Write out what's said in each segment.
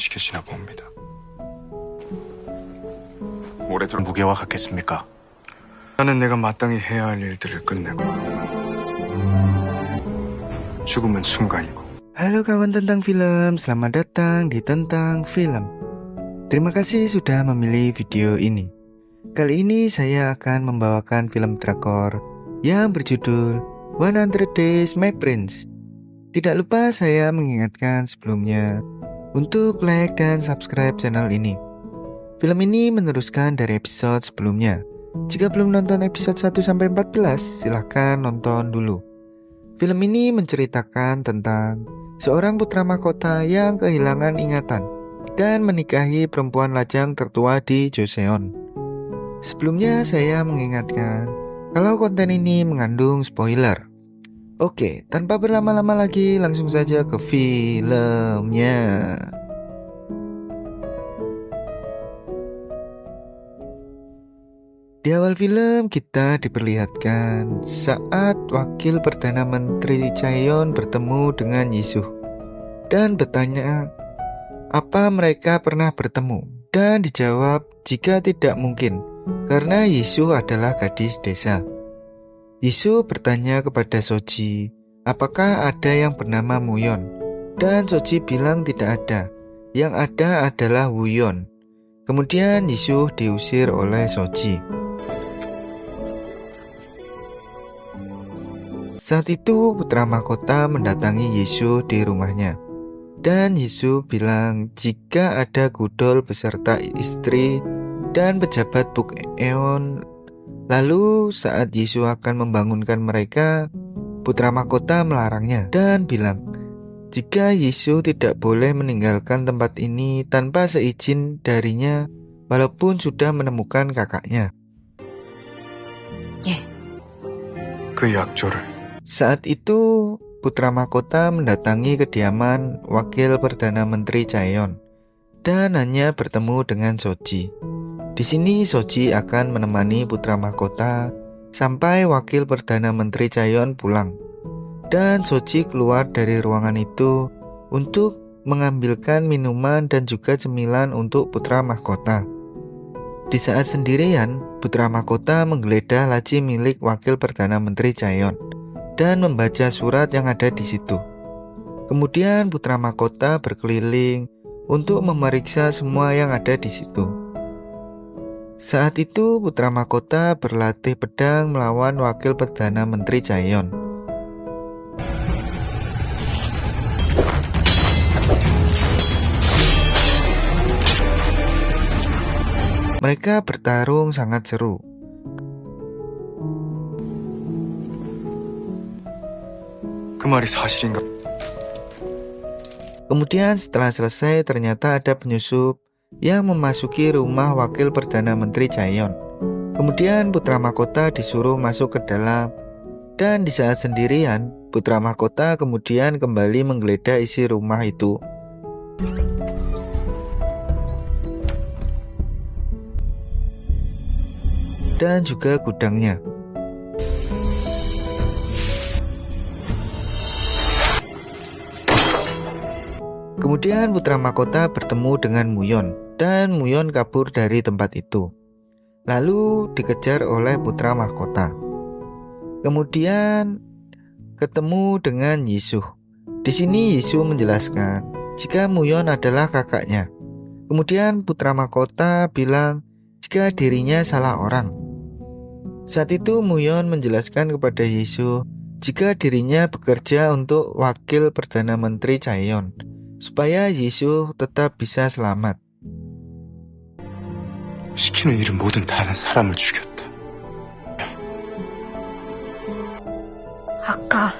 시켜지나 봅니다. 오래도록 무게와 같겠습니까? 나는 내가 마땅히 해야 할 일들을 끝내고 죽음은 순간이고. Halo kawan tentang film, selamat datang di Tentang Film. Terima kasih sudah memilih video ini. Kali ini saya akan membawakan film drakor yang berjudul 100 Days My Prince. Tidak lupa saya mengingatkan sebelumnya untuk like dan subscribe channel ini. Film ini meneruskan dari episode sebelumnya. Jika belum nonton episode 1-14, silahkan nonton dulu. Film ini menceritakan tentang seorang putra mahkota yang kehilangan ingatan dan menikahi perempuan lajang tertua di Joseon. Sebelumnya saya mengingatkan kalau konten ini mengandung spoiler. Oke, tanpa berlama-lama lagi langsung saja ke filmnya. Di awal film kita diperlihatkan saat Wakil Perdana Menteri Chaeyeon bertemu dengan Yisuh dan bertanya apa mereka pernah bertemu, dan dijawab jika tidak mungkin karena Yisuh adalah gadis desa. Yisuh bertanya kepada Soji apakah ada yang bernama Muyon, dan Soji bilang tidak ada, yang ada adalah Wuyon. Kemudian Yisuh diusir oleh Soji. Saat itu putra mahkota mendatangi Yisuh di rumahnya, dan Yisuh bilang jika ada Gudol beserta istri dan pejabat Bukeon. Lalu saat Yisuh akan membangunkan mereka, putra mahkota melarangnya dan bilang jika Yisuh tidak boleh meninggalkan tempat ini tanpa seizin darinya walaupun sudah menemukan kakaknya. 그 약조를. Saat itu, putra mahkota mendatangi kediaman Wakil Perdana Menteri Chaeyeon dan hanya bertemu dengan Soji. Di sini Soji akan menemani putra mahkota sampai Wakil Perdana Menteri Chaeyeon pulang. Dan Soji keluar dari ruangan itu untuk mengambilkan minuman dan juga cemilan untuk putra mahkota. Di saat sendirian, putra mahkota menggeledah laci milik Wakil Perdana Menteri Chaeyeon dan membaca surat yang ada di situ. Kemudian putra mahkota berkeliling untuk memeriksa semua yang ada di situ. Saat itu putra mahkota berlatih pedang melawan Wakil Perdana Menteri Chaeyeon. Mereka bertarung sangat seru. 그 말이 사실인가? Kemudian setelah selesai ternyata ada penyusup yang memasuki rumah Wakil Perdana Menteri Chaeyeon. Kemudian putra mahkota disuruh masuk ke dalam, dan di saat sendirian putra mahkota kemudian kembali menggeledah isi rumah itu. Dan juga gudangnya. Kemudian putra mahkota bertemu dengan Muyon, dan Muyon kabur dari tempat itu. Lalu dikejar oleh putra mahkota. Kemudian ketemu dengan Yisuh. Di sini Yisuh menjelaskan jika Muyon adalah kakaknya. Kemudian putra mahkota bilang jika dirinya salah orang. Saat itu Muyon menjelaskan kepada Yisuh jika dirinya bekerja untuk Wakil Perdana Menteri Chaeyeon supaya Yisuh tetap bisa selamat. 시키는 일은 모든 다른 사람을 죽였다. 아까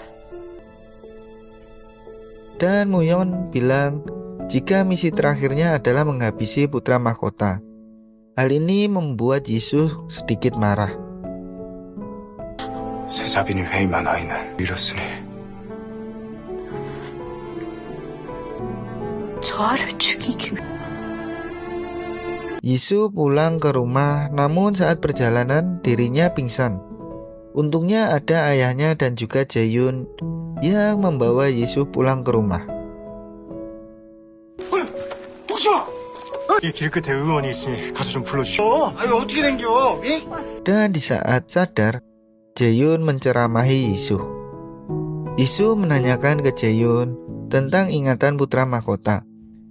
Dan Muyon bilang jika misi terakhirnya adalah menghabisi putra mahkota. Hal ini membuat Yisuh sedikit marah. 세자빈이 회의만 아이는 잃었으니 저하를 죽이기 위해 Yisuh pulang ke rumah, namun saat perjalanan dirinya pingsan. Untungnya ada ayahnya dan juga Jaehyun yang membawa Yisuh pulang ke rumah. 이 길끝에 의원이 있으니 가서 좀 불러주시오. 아니 어떻게 된겨? 예? Dan di saat sadar, Jaehyun menceramahi Yisuh. Yisuh menanyakan ke Jaehyun tentang ingatan putra mahkota,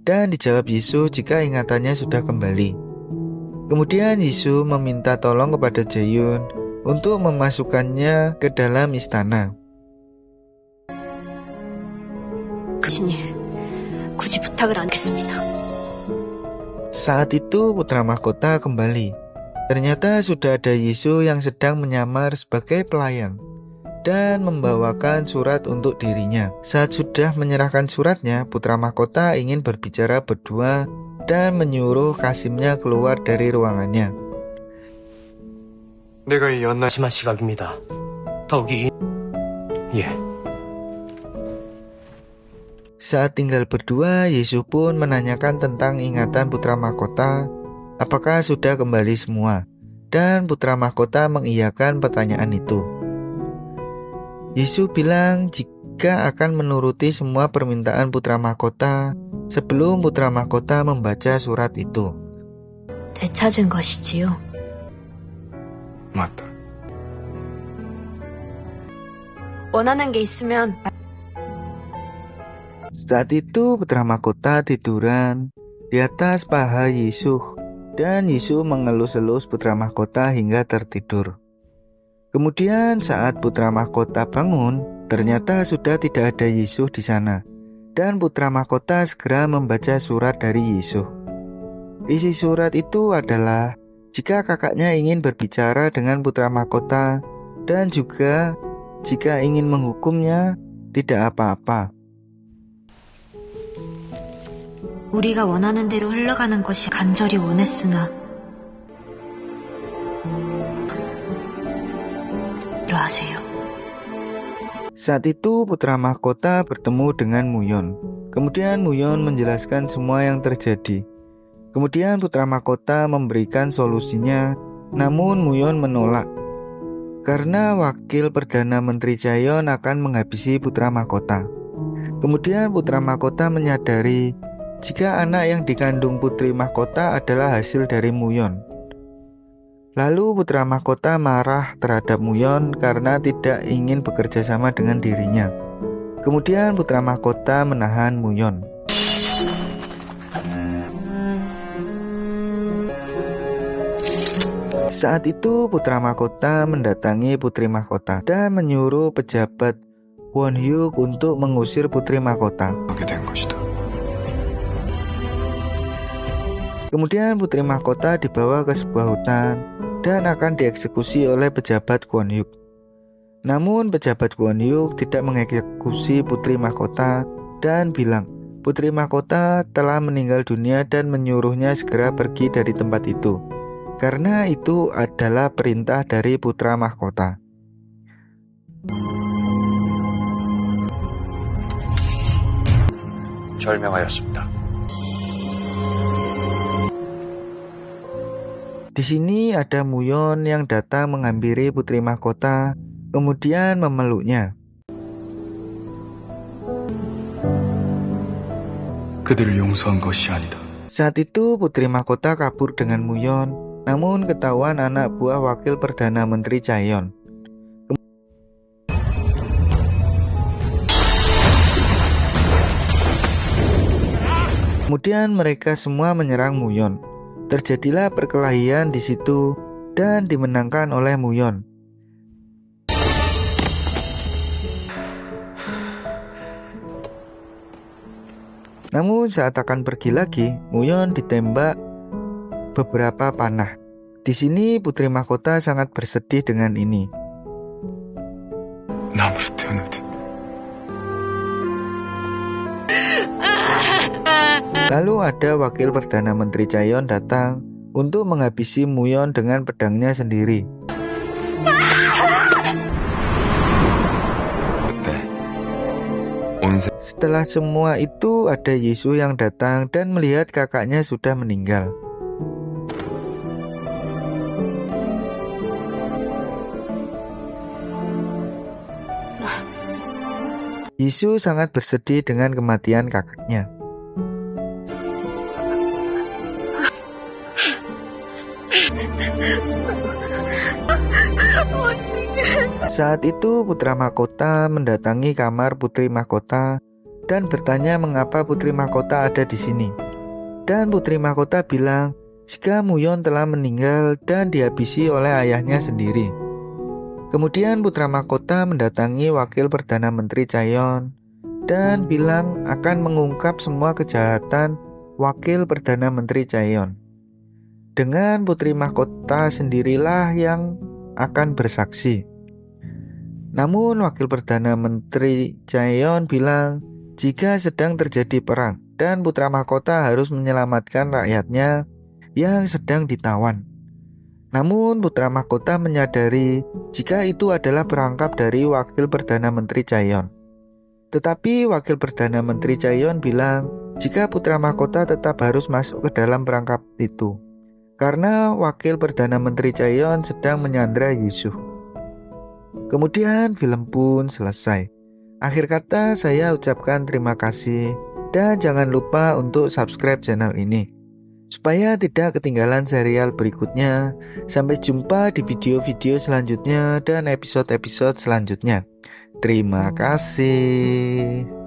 dan dijawab Yisuh jika ingatannya sudah kembali. Kemudian Yisuh meminta tolong kepada Jaehyun untuk memasukkannya ke dalam istana. 대신에 굳이 부탁을 안 했습니다. Saat itu putra mahkota kembali. Ternyata sudah ada Yisuh yang sedang menyamar sebagai pelayan dan membawakan surat untuk dirinya. Saat sudah menyerahkan suratnya, putra mahkota ingin berbicara berdua dan menyuruh Kasimnya keluar dari ruangannya. 내가 이 연날 심한 시각입니다. 더욱이 예. Saat tinggal berdua, Yisuh pun menanyakan tentang ingatan putra mahkota, apakah sudah kembali semua, dan putra mahkota mengiyakan pertanyaan itu. Yisuh bilang jika akan menuruti semua permintaan putra mahkota sebelum putra mahkota membaca surat itu. 되찾은 것이지요. 맞다. 원하는 게 있으면 Saat itu putra mahkota tiduran di atas paha Yisuh, dan Yisuh mengelus-elus putra mahkota hingga tertidur. Kemudian saat putra mahkota bangun, ternyata sudah tidak ada Yisuh di sana, dan putra mahkota segera membaca surat dari Yisuh. Isi surat itu adalah jika kakaknya ingin berbicara dengan putra mahkota, dan juga jika ingin menghukumnya, tidak apa-apa. 우리가 원하는 대로 흘러가는 것이 간절히 원했으나 하세요. Saat itu putra mahkota bertemu dengan Muyon. Kemudian Muyon menjelaskan semua yang terjadi. Kemudian putra mahkota memberikan solusinya, namun Muyon menolak. Karena wakil Perdana Menteri Chaeyeon akan menghabisi putra mahkota. Kemudian putra mahkota menyadari jika anak yang dikandung putri mahkota adalah hasil dari Muyon. Lalu putra mahkota marah terhadap Muyon karena tidak ingin bekerja sama dengan dirinya. Kemudian putra mahkota menahan Muyon. Saat itu putra mahkota mendatangi putri mahkota dan menyuruh pejabat Wonhyuk untuk mengusir putri mahkota. 하게 된 것이다. Kemudian putri mahkota dibawa ke sebuah hutan dan akan dieksekusi oleh pejabat Kwon-hyuk. Namun pejabat Kwon-hyuk tidak mengeksekusi putri mahkota dan bilang putri mahkota telah meninggal dunia dan menyuruhnya segera pergi dari tempat itu, karena itu adalah perintah dari putra mahkota. 절명하였습니다. Di sini ada Muyon yang datang menghampiri putri mahkota, kemudian memeluknya. 그들을 용서한 것이 아니다. Saat itu putri mahkota kabur dengan Muyon, namun ketahuan anak buah wakil Perdana Menteri Chaeyeon. Kemudian mereka semua menyerang Muyon. Terjadilah perkelahian di situ dan dimenangkan oleh Muyon. Namun saat akan pergi lagi, Muyon ditembak beberapa panah. Di sini putri mahkota sangat bersedih dengan ini. 나무로 태어나듯. Lalu ada wakil Perdana Menteri Chaeyeon datang untuk menghabisi Muyon dengan pedangnya sendiri. 그때 온 Setelah semua itu ada Yisuh yang datang dan melihat kakaknya sudah meninggal. Yisuh sangat bersedih dengan kematian kakaknya. Saat itu Putra Mahkota mendatangi kamar Putri Mahkota dan bertanya mengapa Putri Mahkota ada di sini. Dan Putri Mahkota bilang jika Muyon telah meninggal dan dihabisi oleh ayahnya sendiri. Kemudian Putra Mahkota mendatangi Wakil Perdana Menteri Chaeyeon dan bilang akan mengungkap semua kejahatan Wakil Perdana Menteri Chaeyeon. Dengan Putri Mahkota sendirilah yang akan bersaksi. Namun Wakil Perdana Menteri Chaeyeon bilang jika sedang terjadi perang dan Putra Mahkota harus menyelamatkan rakyatnya yang sedang ditawan. Namun Putra Mahkota menyadari jika itu adalah perangkap dari Wakil Perdana Menteri Chaeyeon. Tetapi Wakil Perdana Menteri Chaeyeon bilang jika Putra Mahkota tetap harus masuk ke dalam perangkap itu karena Wakil Perdana Menteri Chaeyeon sedang menyandra Yisuh. Kemudian film pun selesai. Akhir kata saya ucapkan terima kasih dan jangan lupa untuk subscribe channel ini supaya tidak ketinggalan serial berikutnya. Sampai jumpa di video-video selanjutnya dan episode-episode selanjutnya. Terima kasih.